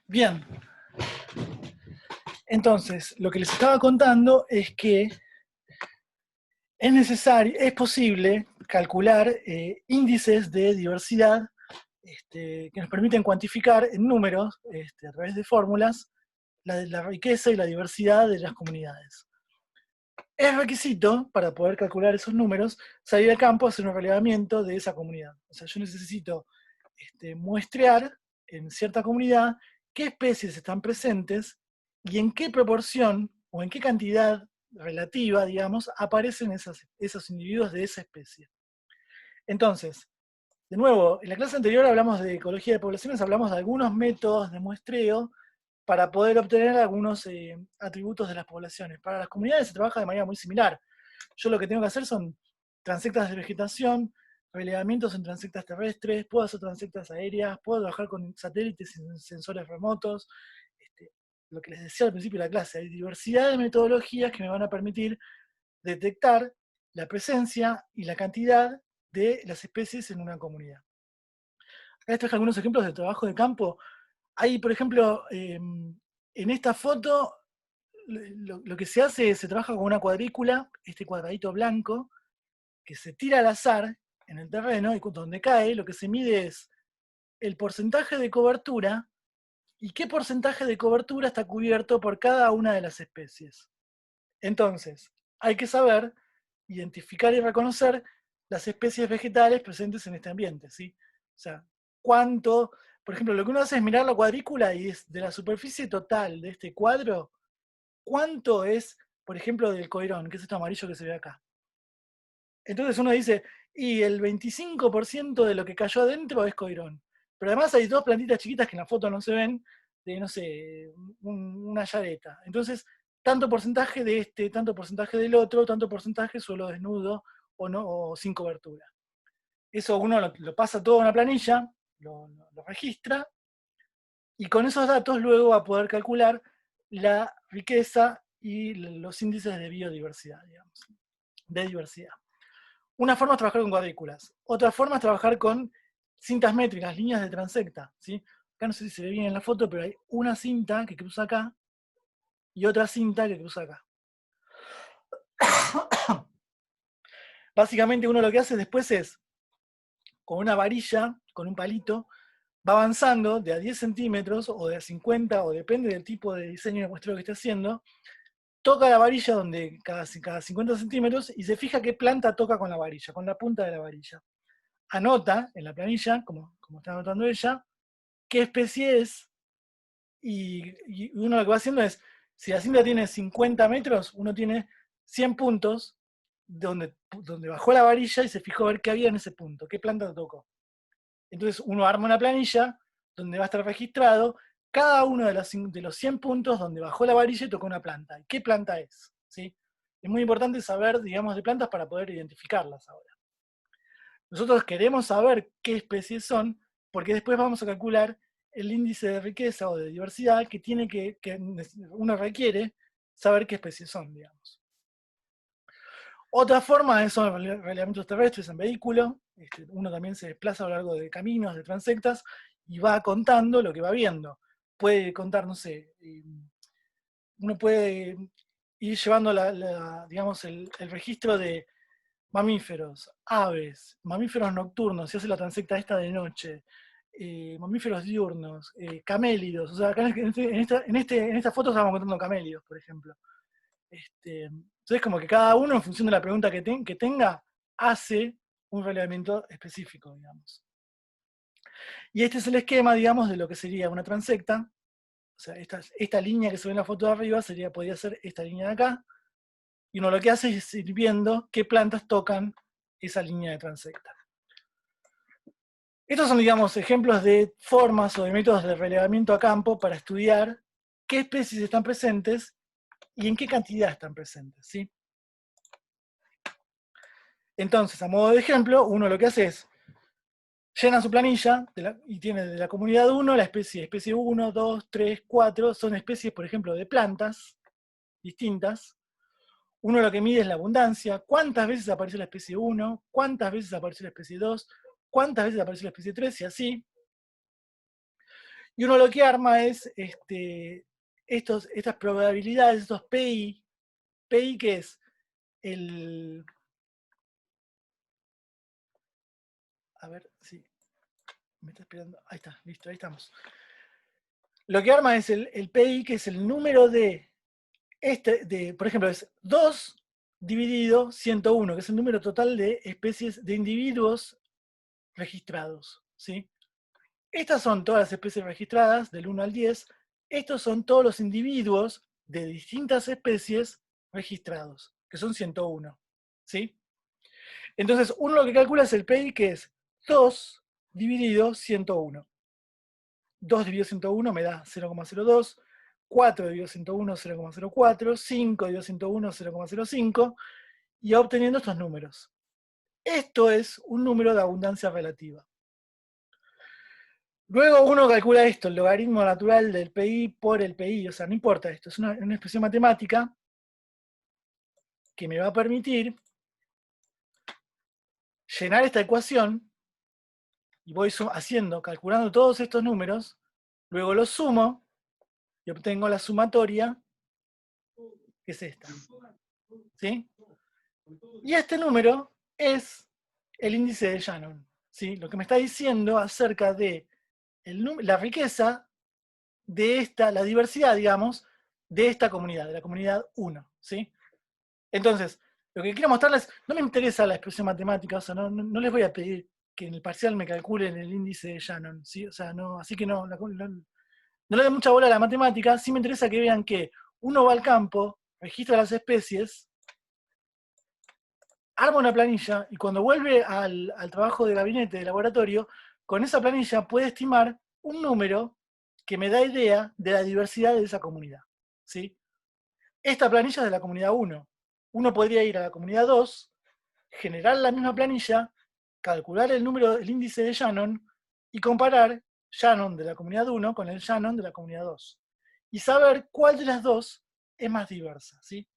Bien, entonces, lo que les estaba contando es que es posible calcular índices de diversidad que nos permiten cuantificar en números, a través de fórmulas, la riqueza y la diversidad de las comunidades. Es requisito, para poder calcular esos números, salir al campo a hacer un relevamiento de esa comunidad. O sea, yo necesito muestrear en cierta comunidad qué especies están presentes y en qué proporción o en qué cantidad relativa, digamos, aparecen esos individuos de esa especie. Entonces, de nuevo, en la clase anterior hablamos de ecología de poblaciones, hablamos de algunos métodos de muestreo para poder obtener algunos atributos de las poblaciones. Para las comunidades se trabaja de manera muy similar. Yo lo que tengo que hacer son transectas de vegetación, relevamientos en transectas terrestres, puedo hacer transectas aéreas, puedo trabajar con satélites y sensores remotos. Lo que les decía al principio de la clase, hay diversidad de metodologías que me van a permitir detectar la presencia y la cantidad de las especies en una comunidad. Acá traje algunos ejemplos de trabajo de campo. Hay, por ejemplo, en esta foto, lo que se hace es, se trabaja con una cuadrícula, este cuadradito blanco, que se tira al azar en el terreno, y donde cae, lo que se mide es el porcentaje de cobertura y qué porcentaje de cobertura está cubierto por cada una de las especies. Entonces, hay que saber identificar y reconocer las especies vegetales presentes en este ambiente, ¿sí? O sea, cuánto, por ejemplo, lo que uno hace es mirar la cuadrícula y es de la superficie total de este cuadro, cuánto es, por ejemplo, del coirón, que es esto amarillo que se ve acá. Entonces uno dice, y el 25% de lo que cayó adentro es coirón. Pero además hay dos plantitas chiquitas que en la foto no se ven, de, no sé, una yareta. Entonces, tanto porcentaje de este, tanto porcentaje del otro, tanto porcentaje suelo desnudo o, no, o sin cobertura. Eso uno lo pasa todo en una planilla, lo registra, y con esos datos luego va a poder calcular la riqueza y los índices de biodiversidad, digamos, de diversidad. Una forma es trabajar con cuadrículas. Otra forma es trabajar con cintas métricas, líneas de transecta, ¿sí? Acá no sé si se ve bien en la foto, pero hay una cinta que cruza acá y otra cinta que cruza acá. Básicamente uno lo que hace después es, con una varilla, con un palito, va avanzando de a 10 centímetros o de a 50, o depende del tipo de diseño de muestreo que esté haciendo, toca la varilla donde cada 50 centímetros y se fija qué planta toca con la varilla, con la punta de la varilla. Anota en la planilla, como está anotando ella, qué especie es, y uno lo que va haciendo es, si la cinta tiene 50 metros, uno tiene 100 puntos donde bajó la varilla y se fijó a ver qué había en ese punto, qué planta tocó. Entonces uno arma una planilla donde va a estar registrado cada uno de los 100 puntos donde bajó la varilla y tocó una planta. ¿Qué planta es? ¿Sí? Es muy importante saber, digamos, de plantas para poder identificarlas ahora. Nosotros queremos saber qué especies son, porque después vamos a calcular el índice de riqueza o de diversidad que uno requiere saber qué especies son, digamos. Otra forma son relevamientos terrestres en vehículo. Uno también se desplaza a lo largo de caminos, de transectas, y va contando lo que va viendo. Puede contar, no sé, uno puede ir llevando digamos, el registro de mamíferos, aves, mamíferos nocturnos, se hace la transecta esta de noche, mamíferos diurnos, camélidos. O sea, acá en esta foto estamos contando camélidos, por ejemplo. Entonces, como que cada uno, en función de la pregunta que tenga, hace un relevamiento específico, digamos. Y este es el esquema, digamos, de lo que sería una transecta. O sea, esta línea que se ve en la foto de arriba podría ser esta línea de acá. Y uno lo que hace es ir viendo qué plantas tocan esa línea de transecta. Estos son, digamos, ejemplos de formas o de métodos de relevamiento a campo para estudiar qué especies están presentes y en qué cantidad están presentes, ¿sí? Entonces, a modo de ejemplo, uno lo que hace es llena su planilla y tiene de la comunidad 1 la especie 1, 2, 3, 4, son especies, por ejemplo, de plantas distintas. Uno lo que mide es la abundancia, cuántas veces apareció la especie 1, cuántas veces apareció la especie 2, cuántas veces apareció la especie 3, y así. Y uno lo que arma es estas probabilidades, estos PI. PI que es el... A ver, sí, me está esperando. Ahí está, listo, ahí estamos. Lo que arma es el PI, que es el número de, por ejemplo, es 2 dividido 101, que es el número total de especies, de individuos registrados, ¿sí? Estas son todas las especies registradas, del 1 al 10. Estos son todos los individuos de distintas especies registrados, que son 101, ¿sí? Entonces, uno lo que calcula es el PI, que es 2 dividido 101. 2 dividido 101 me da 0,02, 4 dividido 101, 0,04, 5 dividido 101, 0,05, y obteniendo estos números. Esto es un número de abundancia relativa. Luego uno calcula esto, el logaritmo natural del PI por el PI, o sea, no importa esto, es una expresión matemática que me va a permitir llenar esta ecuación, y voy calculando todos estos números, luego los sumo y obtengo la sumatoria, que es esta. ¿Sí? Y este número es el índice de Shannon, ¿sí? Lo que me está diciendo acerca de la riqueza de la diversidad, digamos, de esta comunidad, de la comunidad 1, ¿sí? Entonces, lo que quiero mostrarles, no me interesa la expresión matemática, o sea, no les voy a pedir que en el parcial me calculen el índice de Shannon, ¿sí? O sea, no, así que no le doy mucha bola a la matemática, sí me interesa que vean que uno va al campo, registra las especies, arma una planilla y cuando vuelve al trabajo de gabinete, de laboratorio, con esa planilla puede estimar un número que me da idea de la diversidad de esa comunidad, ¿sí? Esta planilla es de la comunidad 1. Uno podría ir a la comunidad 2, generar la misma planilla, calcular el índice de Shannon y comparar Shannon de la comunidad 1 con el Shannon de la comunidad 2. Y saber cuál de las dos es más diversa, ¿sí?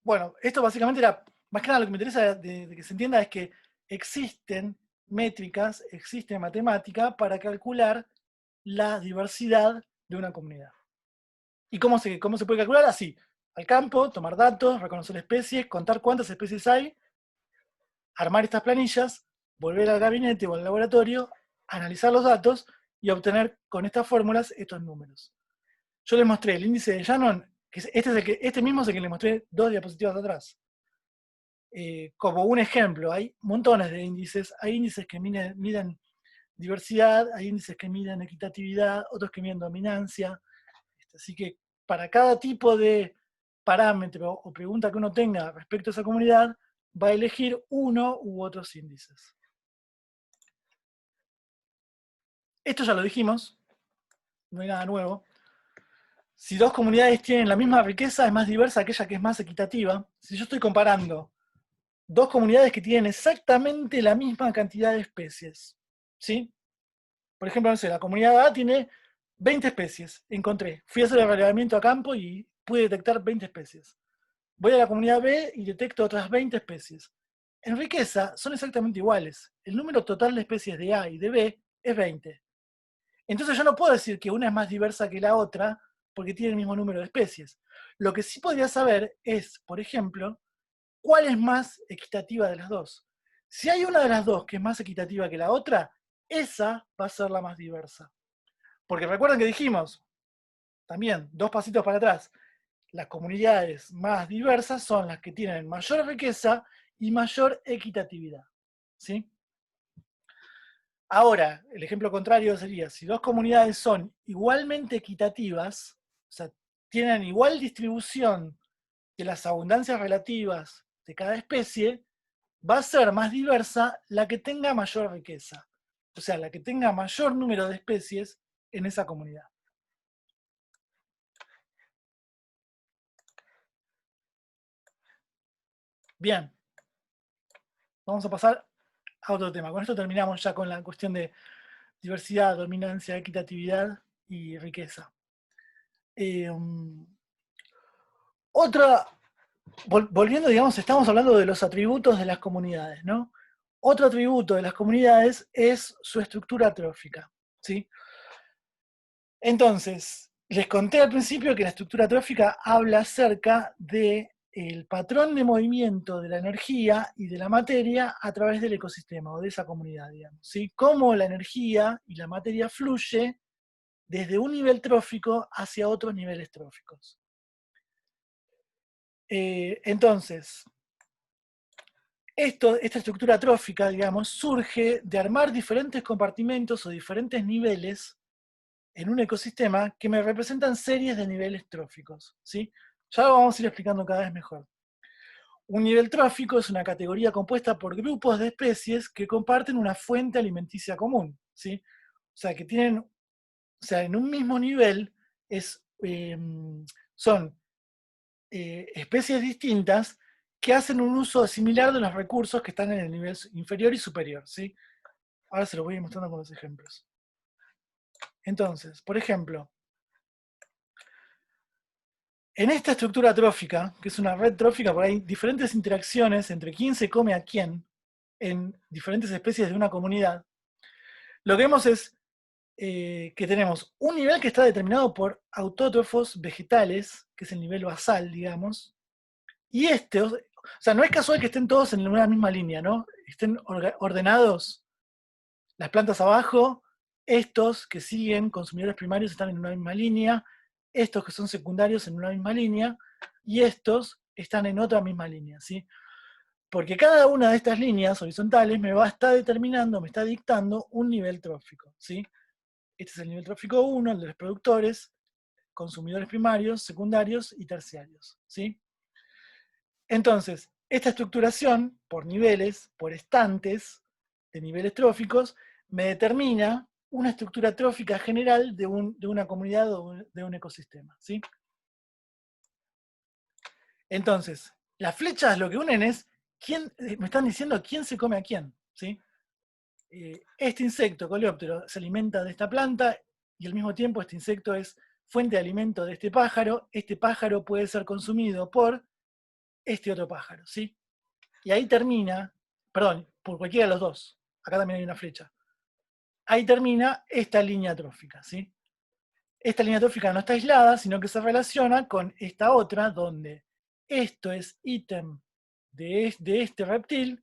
Bueno, esto básicamente era, más que nada lo que me interesa de que se entienda es que existen métricas, existe matemática para calcular la diversidad de una comunidad. ¿Y cómo se puede calcular? Así, al campo, tomar datos, reconocer especies, contar cuántas especies hay, armar estas planillas, volver al gabinete o al laboratorio, analizar los datos y obtener con estas fórmulas estos números. Yo les mostré el índice de Shannon, que este mismo es el que les mostré 2 diapositivas atrás. Como un ejemplo, hay montones de índices, hay índices que miden diversidad, hay índices que miden equitatividad, otros que miden dominancia, así que para cada tipo de parámetro o pregunta que uno tenga respecto a esa comunidad, va a elegir uno u otros índices. Esto ya lo dijimos, no hay nada nuevo. Si dos comunidades tienen la misma riqueza, es más diversa aquella que es más equitativa. Si yo estoy comparando dos comunidades que tienen exactamente la misma cantidad de especies, ¿sí? Por ejemplo, no sé, la comunidad A tiene 20 especies, encontré. Fui a hacer el relevamiento a campo y pude detectar 20 especies. Voy a la comunidad B y detecto otras 20 especies. En riqueza son exactamente iguales. El número total de especies de A y de B es 20. Entonces yo no puedo decir que una es más diversa que la otra porque tiene el mismo número de especies. Lo que sí podría saber es, por ejemplo, cuál es más equitativa de las dos. Si hay una de las dos que es más equitativa que la otra, esa va a ser la más diversa. Porque recuerden que dijimos, también, 2 pasitos para atrás, las comunidades más diversas son las que tienen mayor riqueza y mayor equitatividad, ¿sí? Ahora, el ejemplo contrario sería, si dos comunidades son igualmente equitativas, o sea, tienen igual distribución de las abundancias relativas de cada especie, va a ser más diversa la que tenga mayor riqueza, o sea, la que tenga mayor número de especies en esa comunidad. Bien, vamos a pasar a otro tema. Con esto terminamos ya con la cuestión de diversidad, dominancia, equitatividad y riqueza. Otra, volviendo, digamos, estamos hablando de los atributos de las comunidades, ¿no? Otro atributo de las comunidades es su estructura trófica, ¿sí? Entonces, les conté al principio que la estructura trófica habla acerca del patrón de movimiento de la energía y de la materia a través del ecosistema o de esa comunidad, digamos, ¿sí? Cómo la energía y la materia fluye desde un nivel trófico hacia otros niveles tróficos. Entonces, esta estructura trófica, digamos, surge de armar diferentes compartimentos o diferentes niveles en un ecosistema que me representan series de niveles tróficos, ¿sí? Ya lo vamos a ir explicando cada vez mejor. Un nivel trófico es una categoría compuesta por grupos de especies que comparten una fuente alimenticia común, ¿sí? O sea, que tienen, o sea, en un mismo nivel son especies distintas que hacen un uso similar de los recursos que están en el nivel inferior y superior, ¿sí? Ahora se los voy a ir mostrando con los ejemplos. Entonces, por ejemplo, en esta estructura trófica, que es una red trófica, porque hay diferentes interacciones entre quién se come a quién en diferentes especies de una comunidad, lo que vemos es que tenemos un nivel que está determinado por autótrofos vegetales, que es el nivel basal, digamos, y o sea, no es casual que estén todos en una misma línea, ¿no? Estén ordenados, las plantas abajo, estos que siguen, consumidores primarios, están en una misma línea, estos que son secundarios en una misma línea, y estos están en otra misma línea, ¿sí? Porque cada una de estas líneas horizontales me va a estar determinando, me está dictando un nivel trófico, ¿sí? Este es el nivel trófico 1, el de los productores, consumidores primarios, secundarios y terciarios, ¿sí? Entonces, esta estructuración por niveles, por estantes de niveles tróficos, me determina una estructura trófica general de una comunidad o de un ecosistema, ¿sí? Entonces, las flechas lo que unen es me están diciendo quién se come a quién, ¿sí? Este insecto, coleóptero, se alimenta de esta planta y al mismo tiempo este insecto es fuente de alimento de este pájaro puede ser consumido por este otro pájaro, ¿sí? Y ahí termina, perdón, por cualquiera de los dos, acá también hay una flecha, ahí termina esta línea trófica, ¿sí? Esta línea trófica no está aislada, sino que se relaciona con esta otra, donde esto es ítem de este reptil,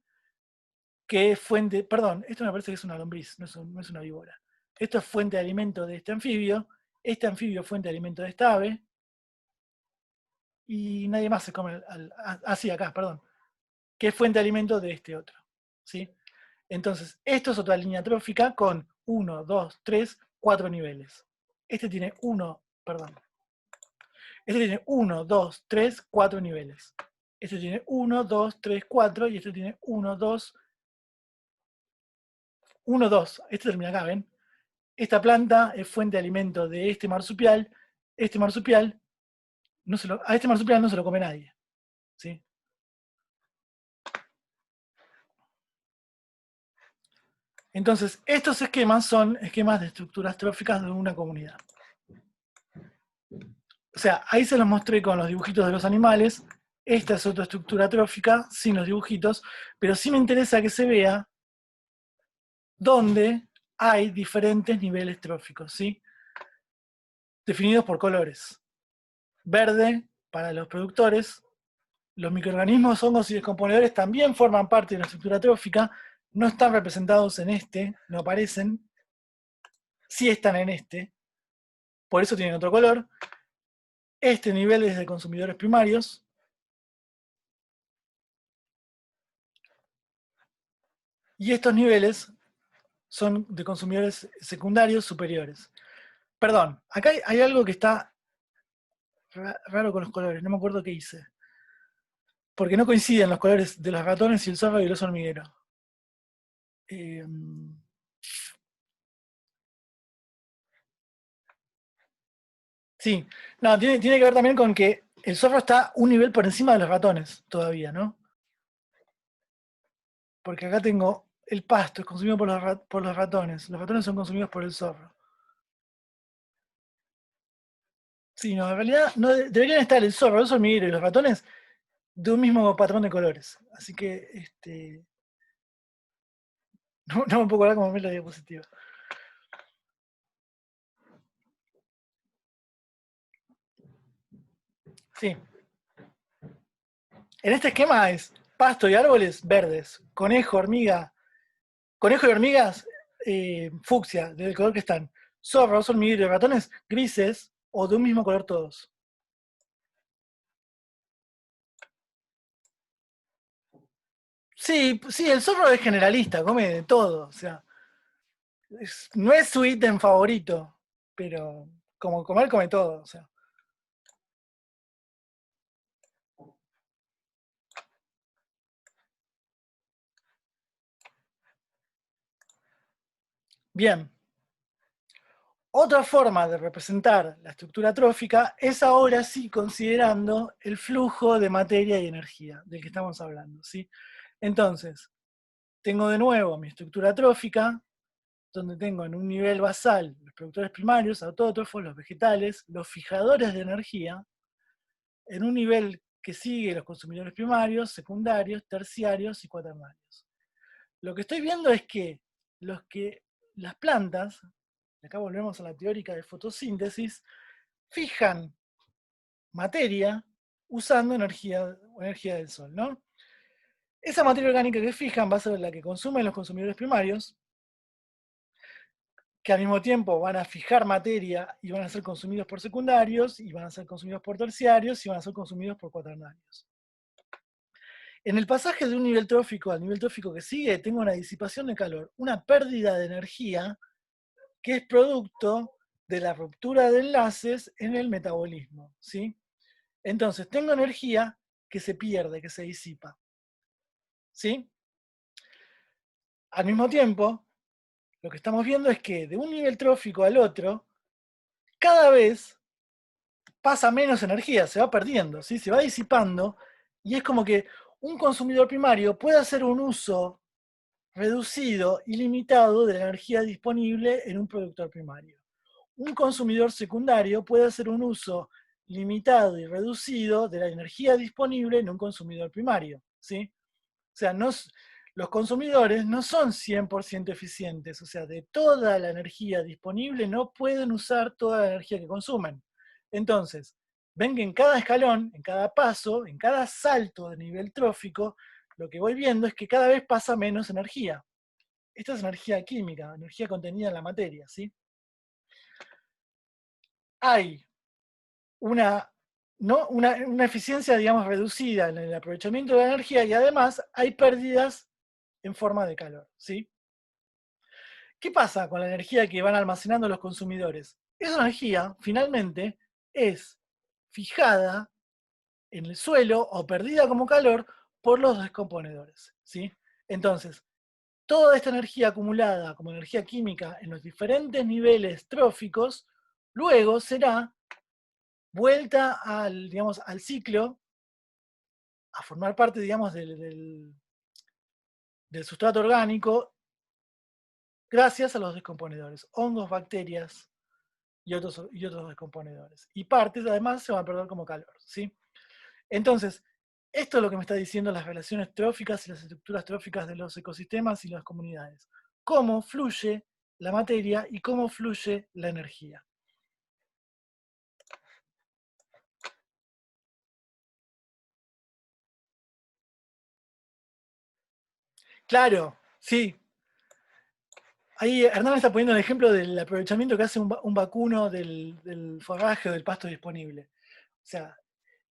que es fuente, perdón, esto me parece que es una lombriz, no es una víbora. Esto es fuente de alimento de este anfibio es fuente de alimento de esta ave, y nadie más se come, así acá, perdón, que es fuente de alimento de este otro, ¿sí? Entonces, esto es otra línea trófica con 1, 2, 3, 4 niveles. Este tiene 1, perdón. Este tiene 1, 2, 3, 4 niveles. Este tiene 1, 2, 3, 4 y este tiene 1, 2, 1, 2. Este termina acá, ¿ven? Esta planta es fuente de alimento de este marsupial. Este marsupial, a este marsupial no se lo come nadie, ¿sí? Entonces, estos esquemas son esquemas de estructuras tróficas de una comunidad. O sea, ahí se los mostré con los dibujitos de los animales. Esta es otra estructura trófica, sin los dibujitos, pero sí me interesa que se vea dónde hay diferentes niveles tróficos, ¿sí? Definidos por colores. Verde para los productores. Los microorganismos, hongos y descomponedores también forman parte de la estructura trófica. No están representados en este, no aparecen. Sí están en este, por eso tienen otro color. Este nivel es de consumidores primarios. Y estos niveles son de consumidores secundarios superiores. Perdón, acá hay algo que está raro con los colores, no me acuerdo qué hice. Porque no coinciden los colores de los ratones y el zorro y el oso hormiguero. Eh, sí, no, tiene que ver también con que el zorro está un nivel por encima de los ratones todavía, ¿no? Porque acá tengo el pasto, es consumido por los ratones son consumidos por el zorro. Sí, no, en realidad no deberían estar el zorro, el oso hormiguero y los ratones de un mismo patrón de colores. Así que, No, no me puedo acordar cómo ver la diapositiva. Sí. En este esquema es pasto y árboles verdes, conejo y hormigas fucsia, del color que están, zorros, hormigueros y ratones grises o de un mismo color todos. Sí, sí, el zorro es generalista, come de todo, o sea, no es su ítem favorito, pero como comer come todo, o sea. Bien, otra forma de representar la estructura trófica es ahora sí considerando el flujo de materia y energía del que estamos hablando, ¿sí? Entonces, tengo de nuevo mi estructura trófica, donde tengo en un nivel basal los productores primarios, autótrofos, los vegetales, los fijadores de energía, en un nivel que sigue los consumidores primarios, secundarios, terciarios y cuaternarios. Lo que estoy viendo es que las plantas, acá volvemos a la teórica de fotosíntesis, fijan materia usando energía del sol, ¿no? Esa materia orgánica que fijan va a ser la que consumen los consumidores primarios, que al mismo tiempo van a fijar materia y van a ser consumidos por secundarios, y van a ser consumidos por terciarios, y van a ser consumidos por cuaternarios. En el pasaje de un nivel trófico al nivel trófico que sigue, tengo una disipación de calor, una pérdida de energía que es producto de la ruptura de enlaces en el metabolismo, ¿sí? Entonces, tengo energía que se pierde, que se disipa, ¿sí? Al mismo tiempo, lo que estamos viendo es que de un nivel trófico al otro, cada vez pasa menos energía, se va perdiendo, ¿sí? Se va disipando, y es como que un consumidor primario puede hacer un uso reducido y limitado de la energía disponible en un productor primario. Un consumidor secundario puede hacer un uso limitado y reducido de la energía disponible en un consumidor primario, ¿sí? O sea, los consumidores no son 100% eficientes, o sea, de toda la energía disponible no pueden usar toda la energía que consumen. Entonces, ven que en cada escalón, en cada paso, en cada salto de nivel trófico, lo que voy viendo es que cada vez pasa menos energía. Esta es energía química, energía contenida en la materia, ¿sí? Hay una, ¿no? una eficiencia, digamos, reducida en el aprovechamiento de la energía, y además hay pérdidas en forma de calor, ¿sí? ¿Qué pasa con la energía que van almacenando los consumidores? Esa energía, finalmente, es fijada en el suelo o perdida como calor por los descomponedores, ¿sí? Entonces, toda esta energía acumulada como energía química en los diferentes niveles tróficos, luego será vuelta al, digamos, al ciclo, a formar parte, digamos, del sustrato orgánico, gracias a los descomponedores, hongos, bacterias y otros descomponedores. Y partes, además, se van a perder como calor, ¿sí? Entonces, esto es lo que me está diciendo las relaciones tróficas y las estructuras tróficas de los ecosistemas y las comunidades. Cómo fluye la materia y cómo fluye la energía. Claro, sí. Ahí Hernán está poniendo el ejemplo del aprovechamiento que hace un vacuno del forraje o del pasto disponible. O sea,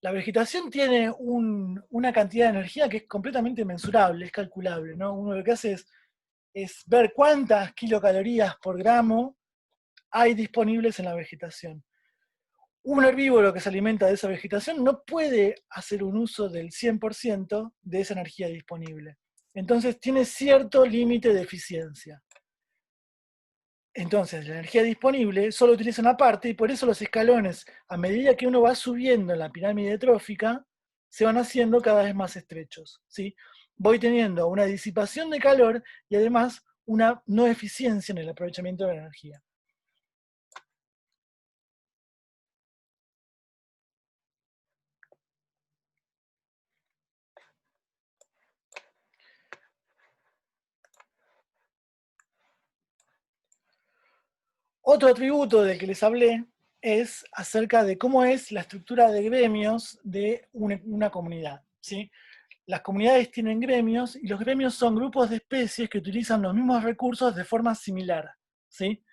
la vegetación tiene una cantidad de energía que es completamente mensurable, es calculable, ¿no? Uno lo que hace es ver cuántas kilocalorías por gramo hay disponibles en la vegetación. Un herbívoro que se alimenta de esa vegetación no puede hacer un uso del 100% de esa energía disponible. Entonces tiene cierto límite de eficiencia. Entonces, la energía disponible solo utiliza una parte, y por eso los escalones, a medida que uno va subiendo en la pirámide trófica, se van haciendo cada vez más estrechos, ¿sí? Voy teniendo una disipación de calor y además una no eficiencia en el aprovechamiento de la energía. Otro atributo del que les hablé es acerca de cómo es la estructura de gremios de una comunidad, ¿sí? Las comunidades tienen gremios y los gremios son grupos de especies que utilizan los mismos recursos de forma similar, ¿sí?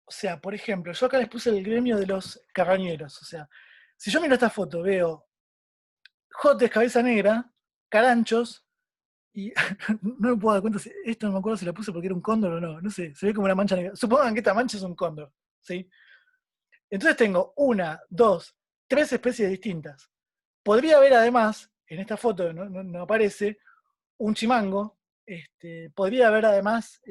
O sea, por ejemplo, yo acá les puse el gremio de los carroñeros. O sea, si yo miro esta foto, veo jotes, cabeza negra, caranchos, y no me puedo dar cuenta, esto no me acuerdo si la puse porque era un cóndor o no, no sé, se ve como una mancha negra. Supongan que esta mancha es un cóndor, ¿sí? Entonces tengo una, dos, tres especies distintas. Podría haber además, en esta foto no aparece, un chimango, podría haber además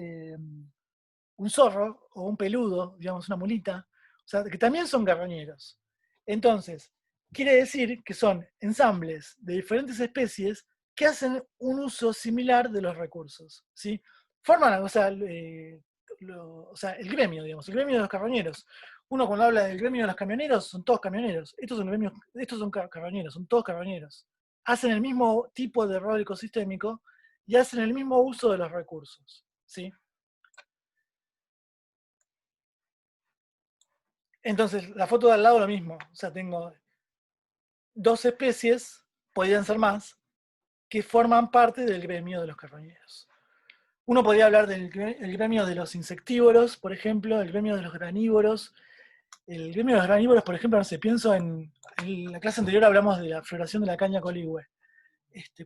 un zorro o un peludo, digamos una mulita, o sea, que también son carroñeros. Entonces, quiere decir que son ensambles de diferentes especies que hacen un uso similar de los recursos, ¿sí? Forman, o sea, el gremio, digamos, el gremio de los carroñeros. Uno cuando habla del gremio de los camioneros, son todos camioneros. Estos son carroñeros, son todos carroñeros. Hacen el mismo tipo de rol ecosistémico y hacen el mismo uso de los recursos, ¿sí? Entonces, la foto de al lado lo mismo. O sea, tengo dos especies, podrían ser más, que forman parte del gremio de los carroñeros. Uno podría hablar del gremio de los insectívoros, por ejemplo, el gremio de los granívoros. El gremio de los granívoros, por ejemplo, no sé, pienso en la clase anterior hablamos de la floración de la caña coligüe.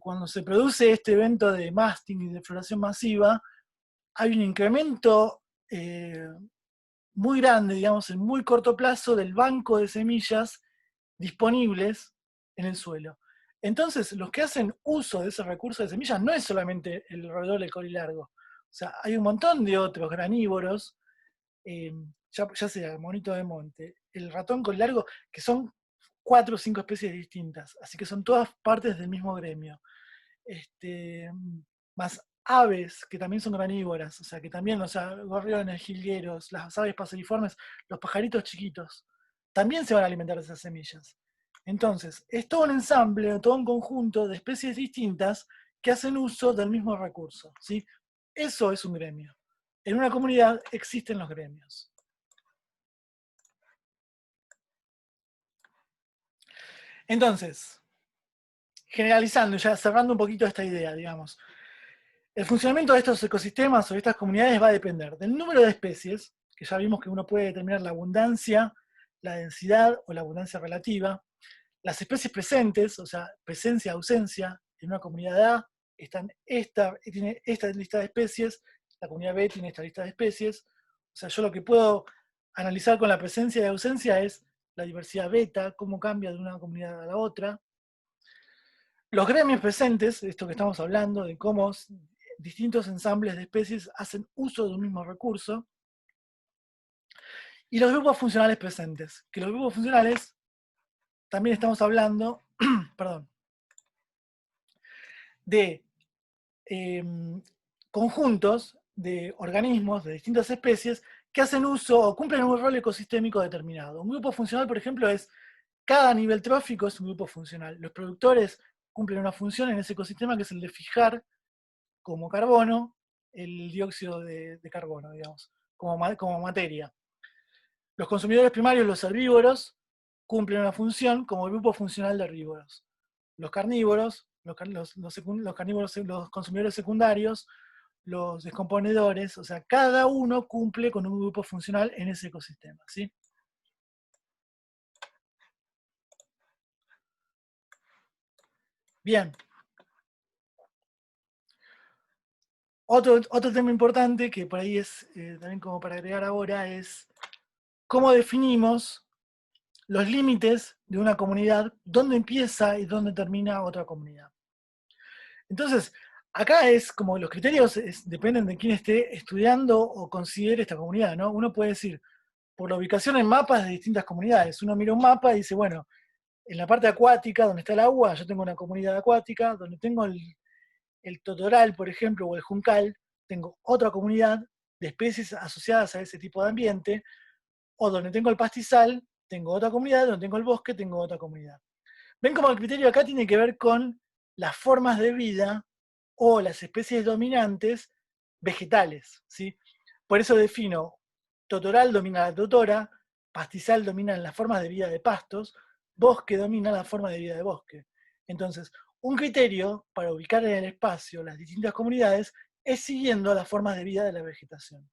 Cuando se produce este evento de masting y de floración masiva, hay un incremento muy grande, digamos, en muy corto plazo del banco de semillas disponibles en el suelo. Entonces, los que hacen uso de ese recurso de semillas no es solamente el roedor del corilargo. O sea, hay un montón de otros granívoros, ya sea el monito de monte, el ratón corilargo, que son 4 o 5 especies distintas. Así que son todas partes del mismo gremio. Más aves que también son granívoras, o sea, que también, o sea, gorriones, jilgueros, las aves paseriformes, los pajaritos chiquitos, también se van a alimentar de esas semillas. Entonces, es todo un ensamble, todo un conjunto de especies distintas que hacen uso del mismo recurso, ¿sí? Eso es un gremio. En una comunidad existen los gremios. Entonces, generalizando, ya cerrando un poquito esta idea, digamos, el funcionamiento de estos ecosistemas o de estas comunidades va a depender del número de especies, que ya vimos que uno puede determinar la abundancia, la densidad o la abundancia relativa, las especies presentes, o sea, presencia, ausencia, en una comunidad A tiene esta lista de especies, la comunidad B tiene esta lista de especies, o sea, yo lo que puedo analizar con la presencia y ausencia es la diversidad beta, cómo cambia de una comunidad a la otra. Los gremios presentes, esto que estamos hablando, de cómo distintos ensambles de especies hacen uso de un mismo recurso, y los grupos funcionales presentes, que los grupos funcionales también estamos hablando, perdón, de conjuntos de organismos de distintas especies que hacen uso o cumplen un rol ecosistémico determinado. Un grupo funcional, por ejemplo, es cada nivel trófico es un grupo funcional. Los productores cumplen una función en ese ecosistema que es el de fijar como carbono el dióxido de carbono, digamos, como materia. Los consumidores primarios, los herbívoros, cumplen una función como grupo funcional de herbívoros. Los carnívoros, los carnívoros, los consumidores secundarios, los descomponedores, o sea, cada uno cumple con un grupo funcional en ese ecosistema, ¿sí? Bien. Otro tema importante que por ahí es también como para agregar ahora es cómo definimos los límites de una comunidad, dónde empieza y dónde termina otra comunidad. Entonces, acá es como los criterios dependen de quién esté estudiando o considere esta comunidad, ¿no? Uno puede decir, por la ubicación en mapas de distintas comunidades. Uno mira un mapa y dice, bueno, en la parte acuática, donde está el agua, yo tengo una comunidad acuática, donde tengo el totoral, por ejemplo, o el juncal, tengo otra comunidad de especies asociadas a ese tipo de ambiente, o donde tengo el pastizal, tengo otra comunidad, donde tengo el bosque, tengo otra comunidad. Ven como el criterio acá tiene que ver con las formas de vida o las especies dominantes vegetales, ¿sí? Por eso defino, totoral domina la totora, pastizal domina las formas de vida de pastos, bosque domina la forma de vida de bosque. Entonces, un criterio para ubicar en el espacio las distintas comunidades es siguiendo las formas de vida de la vegetación.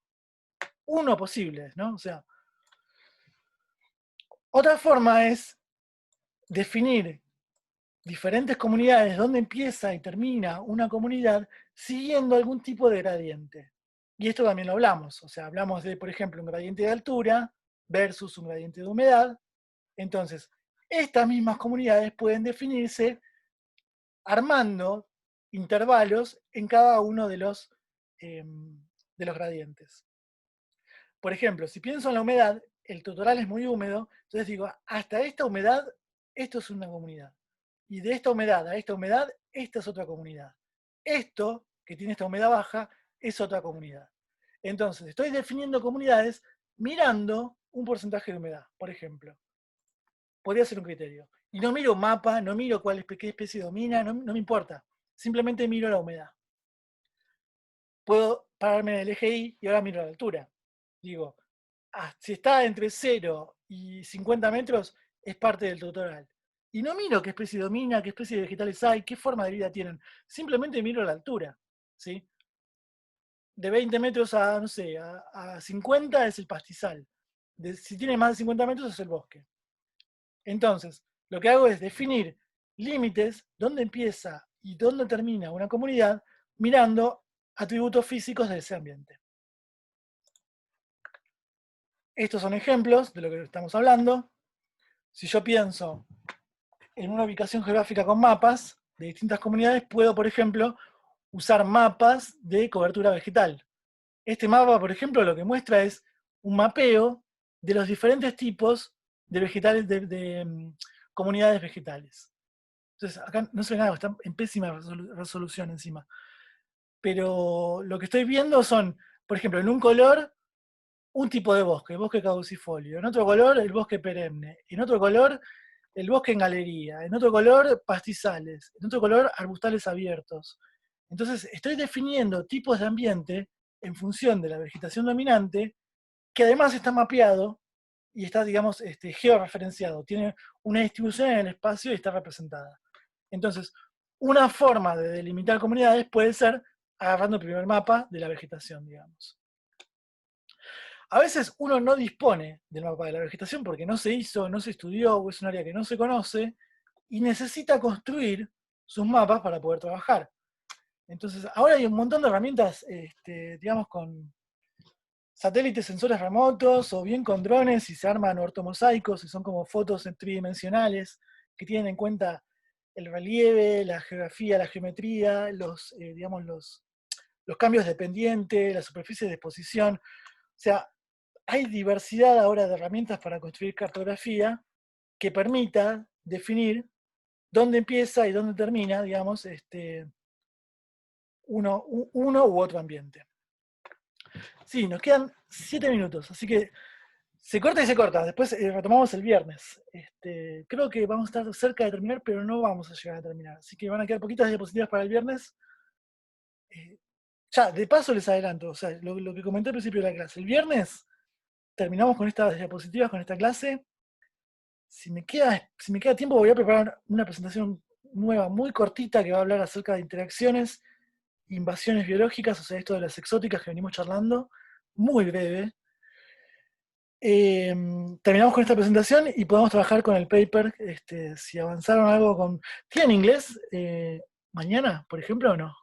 Uno posible, ¿no? O sea, otra forma es definir diferentes comunidades donde empieza y termina una comunidad siguiendo algún tipo de gradiente. Y esto también lo hablamos, o sea, hablamos de, por ejemplo, un gradiente de altura versus un gradiente de humedad. Entonces, estas mismas comunidades pueden definirse armando intervalos en cada uno de los gradientes. Por ejemplo, si pienso en la humedad, el totoral es muy húmedo, entonces digo, hasta esta humedad, esto es una comunidad. Y de esta humedad a esta humedad, esta es otra comunidad. Esto, que tiene esta humedad baja, es otra comunidad. Entonces, estoy definiendo comunidades mirando un porcentaje de humedad, por ejemplo. Podría ser un criterio. Y no miro un mapa, no miro qué especie domina, no me importa. Simplemente miro la humedad. Puedo pararme en el eje Y y ahora miro la altura. Digo, si está entre 0 y 50 metros, es parte del totoral. Y no miro qué especie domina, qué especie de vegetales hay, qué forma de vida tienen. Simplemente miro la altura. ¿Sí? De 20 metros a, no sé, a 50 es el pastizal. Si tiene más de 50 metros es el bosque. Entonces, lo que hago es definir límites, dónde empieza y dónde termina una comunidad, mirando atributos físicos de ese ambiente. Estos son ejemplos de lo que estamos hablando. Si yo pienso en una ubicación geográfica con mapas de distintas comunidades, puedo, por ejemplo, usar mapas de cobertura vegetal. Este mapa, por ejemplo, lo que muestra es un mapeo de los diferentes tipos de vegetales, de comunidades vegetales. Entonces, acá no se ve nada, está en pésima resolución encima. Pero lo que estoy viendo son, por ejemplo, en un color, un tipo de bosque, el bosque caducifolio. En otro color, el bosque perenne. En otro color, el bosque en galería. En otro color, pastizales. En otro color, arbustales abiertos. Entonces, estoy definiendo tipos de ambiente en función de la vegetación dominante, que además está mapeado y está, digamos, georreferenciado. Tiene una distribución en el espacio y está representada. Entonces, una forma de delimitar comunidades puede ser agarrando el primer mapa de la vegetación, digamos. A veces uno no dispone del mapa de la vegetación porque no se hizo, no se estudió, o es un área que no se conoce, y necesita construir sus mapas para poder trabajar. Entonces, ahora hay un montón de herramientas, digamos, con satélites, sensores remotos, o bien con drones, y se arman ortomosaicos, y son como fotos en tridimensionales, que tienen en cuenta el relieve, la geografía, la geometría, digamos, los cambios de pendiente, la superficie de exposición. O sea, hay diversidad ahora de herramientas para construir cartografía que permita definir dónde empieza y dónde termina, digamos, uno u otro ambiente. Sí, nos quedan 7 minutos, así que se corta y se corta. Después retomamos el viernes. Creo que vamos a estar cerca de terminar, pero no vamos a llegar a terminar. Así que van a quedar poquitas diapositivas para el viernes. Ya, de paso les adelanto, o sea, lo que comenté al principio de la clase. El viernes terminamos con estas diapositivas, con esta clase. Si me queda tiempo, voy a preparar una presentación nueva, muy cortita, que va a hablar acerca de interacciones, invasiones biológicas, o sea, esto de las exóticas que venimos charlando, muy breve. Terminamos con esta presentación y podemos trabajar con el paper, si avanzaron algo con... ¿Tienen inglés mañana, por ejemplo, o no?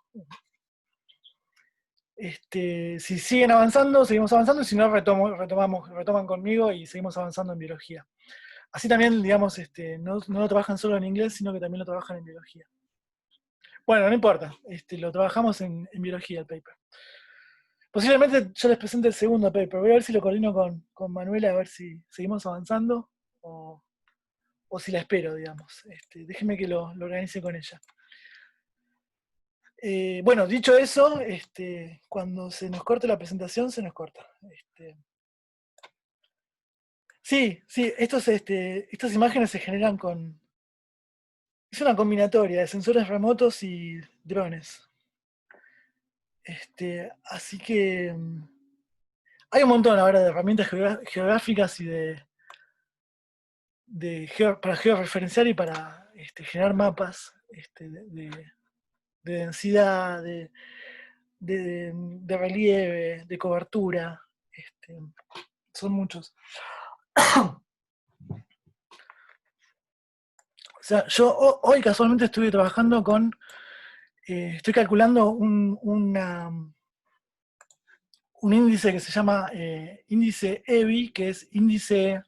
Si siguen avanzando, seguimos avanzando, y si no, retoman conmigo y seguimos avanzando en biología. Así también, digamos, no lo trabajan solo en inglés, sino que también lo trabajan en biología. Bueno, no importa, lo trabajamos en biología el paper. Posiblemente yo les presente el segundo paper. Voy a ver si lo coordino con Manuela, a ver si seguimos avanzando o si la espero, digamos. Déjenme que lo organice con ella. Bueno, dicho eso, cuando se nos corte la presentación, se nos corta. Sí, estas imágenes se generan con... Es una combinatoria de sensores remotos y drones. Así que Hay un montón ahora de herramientas geográficas y para georreferenciar y para generar mapas de densidad, de relieve, de cobertura. Son muchos. O sea, yo hoy casualmente estuve trabajando estoy calculando un índice que se llama índice EBI, que es índice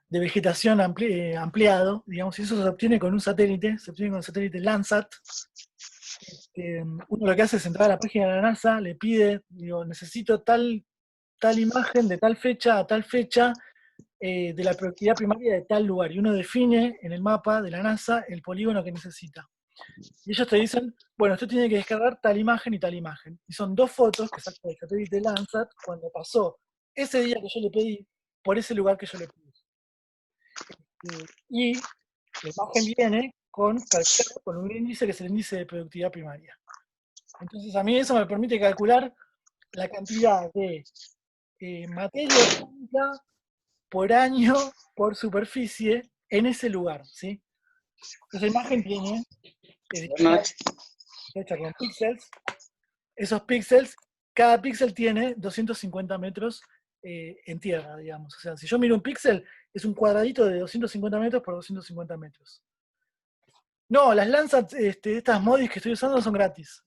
de vegetación ampliado, digamos, y eso se obtiene con un satélite, se obtiene con el satélite Landsat. Uno lo que hace es entrar a la página de la NASA, le pide, digo, necesito tal imagen de tal fecha a tal fecha de la productividad primaria de tal lugar, y uno define en el mapa de la NASA el polígono que necesita. Y ellos te dicen, bueno, usted tiene que descargar tal imagen y tal imagen. Y son 2 fotos que saca el satélite Landsat cuando pasó ese día que yo le pedí por ese lugar que yo le pedí. Y la imagen viene calculada con un índice que es el índice de productividad primaria. Entonces a mí eso me permite calcular la cantidad de materia orgánica por año, por superficie, en ese lugar, ¿sí? Esa imagen tiene, hecha con píxeles. Esos píxeles, cada píxel tiene 250 metros en tierra, digamos. O sea, si yo miro un píxel, es un cuadradito de 250 metros por 250 metros. No, las Landsat, estas modis que estoy usando son gratis.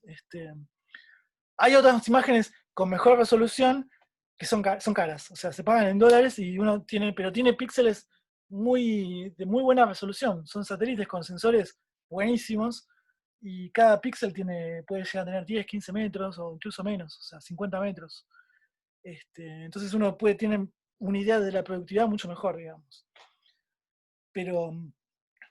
Hay otras imágenes con mejor resolución que son caras, o sea, se pagan en dólares y pero tiene píxeles de muy buena resolución. Son satélites con sensores buenísimos y cada píxel puede llegar a tener 10, 15 metros o incluso menos, o sea, 50 metros. Entonces uno tiene una idea de la productividad mucho mejor, digamos. Pero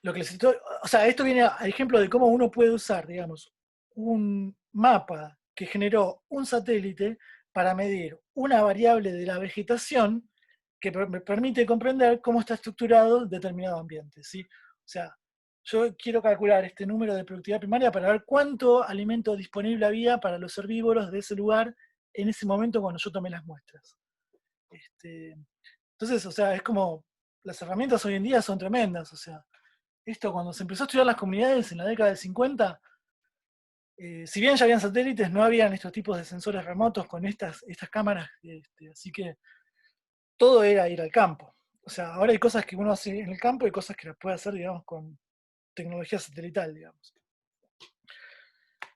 lo que o sea, esto viene a ejemplo de cómo uno puede usar, digamos, un mapa que generó un satélite para medir una variable de la vegetación que me permite comprender cómo está estructurado determinado ambiente, ¿sí? O sea, yo quiero calcular este número de productividad primaria para ver cuánto alimento disponible había para los herbívoros de ese lugar en ese momento cuando yo tomé las muestras. Entonces, o sea, es como, las herramientas hoy en día son tremendas, o sea, esto cuando se empezó a estudiar las comunidades en la década del 50, si bien ya habían satélites, no habían estos tipos de sensores remotos con estas cámaras, así que todo era ir al campo. O sea, ahora hay cosas que uno hace en el campo y cosas que las puede hacer, digamos, con tecnología satelital, digamos.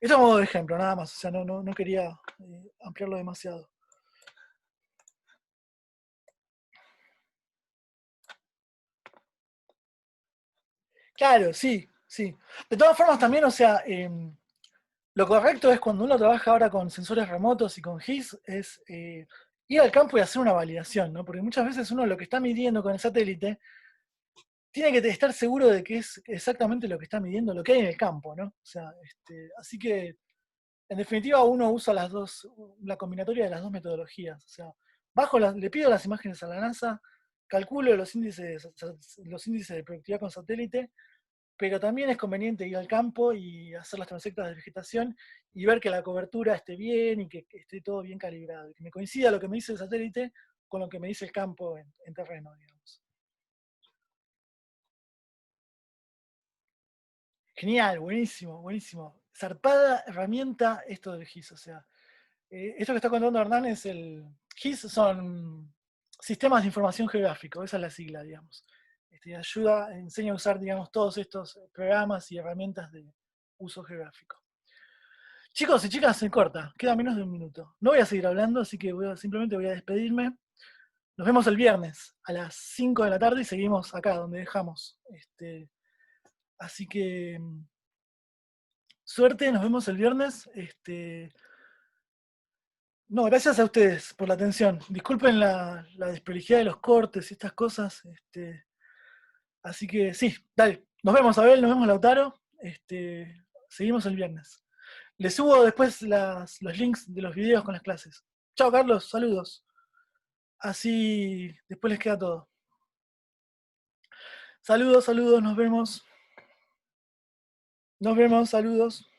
Esto es a modo de ejemplo, nada más, o sea, no quería ampliarlo demasiado. Claro, sí, sí. De todas formas también, o sea, lo correcto es cuando uno trabaja ahora con sensores remotos y con GIS, es ir al campo y hacer una validación, ¿no? Porque muchas veces uno lo que está midiendo con el satélite tiene que estar seguro de que es exactamente lo que está midiendo, lo que hay en el campo, ¿no? O sea, así que en definitiva uno usa la combinatoria de las dos metodologías. O sea, le pido las imágenes a la NASA, calculo los índices de productividad con satélite, pero también es conveniente ir al campo y hacer las transectas de vegetación y ver que la cobertura esté bien y que esté todo bien calibrado, y que me coincida lo que me dice el satélite con lo que me dice el campo en terreno, digamos. Genial, buenísimo, buenísimo. Zarpada herramienta esto del GIS, o sea, esto que está contando Hernán es GIS son sistemas de información geográfico, esa es la sigla, digamos. Enseña a usar, digamos, todos estos programas y herramientas de uso geográfico. Chicos y chicas, se corta, queda menos de un minuto. No voy a seguir hablando, así que simplemente voy a despedirme. Nos vemos el viernes a las 5 de la tarde y seguimos acá donde dejamos. Así que suerte, nos vemos el viernes. No, gracias a ustedes por la atención. Disculpen la desprolijidad de los cortes y estas cosas. Así que sí, dale. Nos vemos, Abel, nos vemos, Lautaro. Seguimos el viernes. Les subo después los links de los videos con las clases. Chao, Carlos, saludos. Así después les queda todo. Saludos, saludos, nos vemos. Nos vemos, saludos.